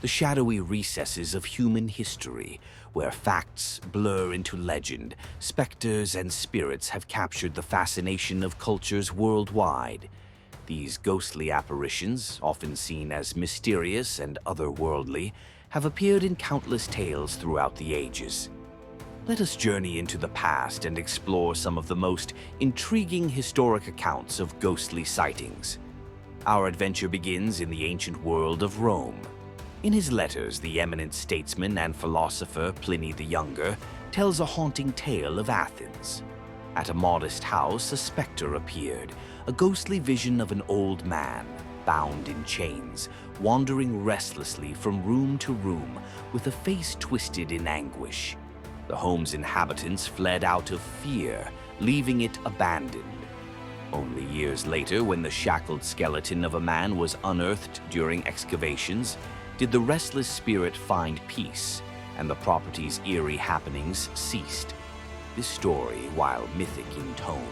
the shadowy recesses of human history, where facts blur into legend, specters and spirits have captured the fascination of cultures worldwide. These ghostly apparitions, often seen as mysterious and otherworldly, have appeared in countless tales throughout the ages. Let us journey into the past and explore some of the most intriguing historic accounts of ghostly sightings. Our adventure begins in the ancient world of Rome. In his letters, the eminent statesman and philosopher Pliny the Younger tells a haunting tale of Athens. At a modest house, a specter appeared, a ghostly vision of an old man, bound in chains, wandering restlessly from room to room with a face twisted in anguish. The home's inhabitants fled out of fear, leaving it abandoned. Only years later, when the shackled skeleton of a man was unearthed during excavations, did the restless spirit find peace, and the property's eerie happenings ceased. This story, while mythic in tone,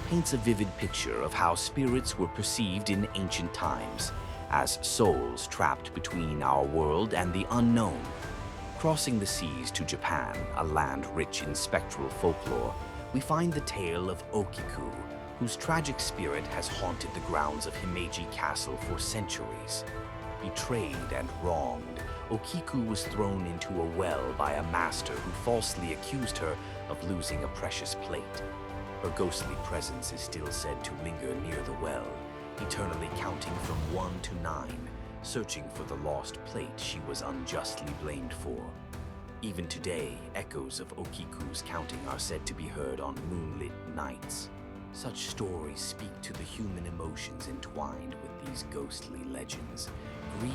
paints a vivid picture of how spirits were perceived in ancient times, as souls trapped between our world and the unknown. Crossing the seas to Japan, a land rich in spectral folklore, we find the tale of Okiku, whose tragic spirit has haunted the grounds of Himeji Castle for centuries. Betrayed and wronged, Okiku was thrown into a well by a master who falsely accused her of losing a precious plate. Her ghostly presence is still said to linger near the well, eternally counting from 1 to 9, searching for the lost plate she was unjustly blamed for. Even today, echoes of Okiku's counting are said to be heard on moonlit nights. Such stories speak to the human emotions entwined with these ghostly legends: grief,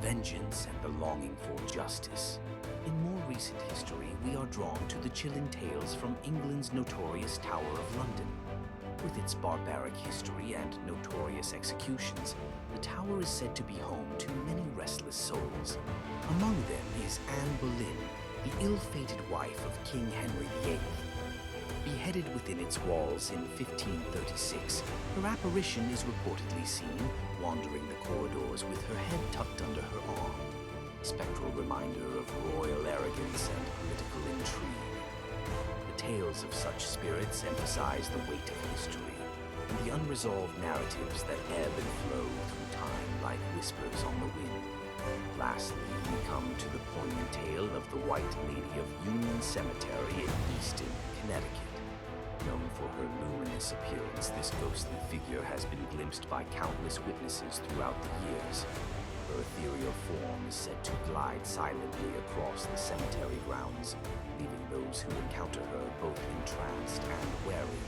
vengeance, and the longing for justice. In more recent history, we are drawn to the chilling tales from England's notorious Tower of London. With its barbaric history and notorious executions, the tower is said to be home to many restless souls. Among them is Anne Boleyn, the ill-fated wife of King Henry VIII. Beheaded within its walls in 1536, her apparition is reportedly seen wandering the corridors with her head tucked under her arm, a spectral reminder of royal arrogance and political intrigue. The tales of such spirits emphasize the weight of history and the unresolved narratives that ebb and flow through time like whispers on the wind. Lastly, we come to the poignant tale of the White Lady of Union Cemetery in Easton, Connecticut. Known for her luminous appearance, this ghostly figure has been glimpsed by countless witnesses throughout the years. Her ethereal form is said to glide silently across the cemetery grounds, leaving those who encounter her both entranced and wary.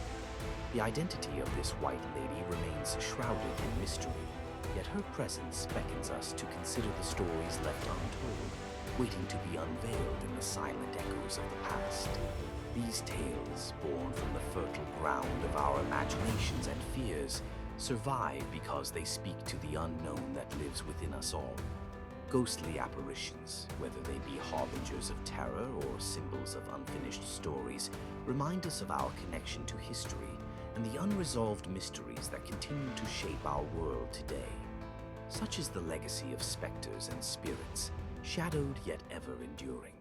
The identity of this White Lady remains shrouded in mystery, yet her presence beckons us to consider the stories left untold, waiting to be unveiled in the silent echoes of the past. These tales, born from the fertile ground of our imaginations and fears, survive because they speak to the unknown that lives within us all. Ghostly apparitions, whether they be harbingers of terror or symbols of unfinished stories, remind us of our connection to history and the unresolved mysteries that continue to shape our world today. Such is the legacy of specters and spirits, shadowed yet ever enduring.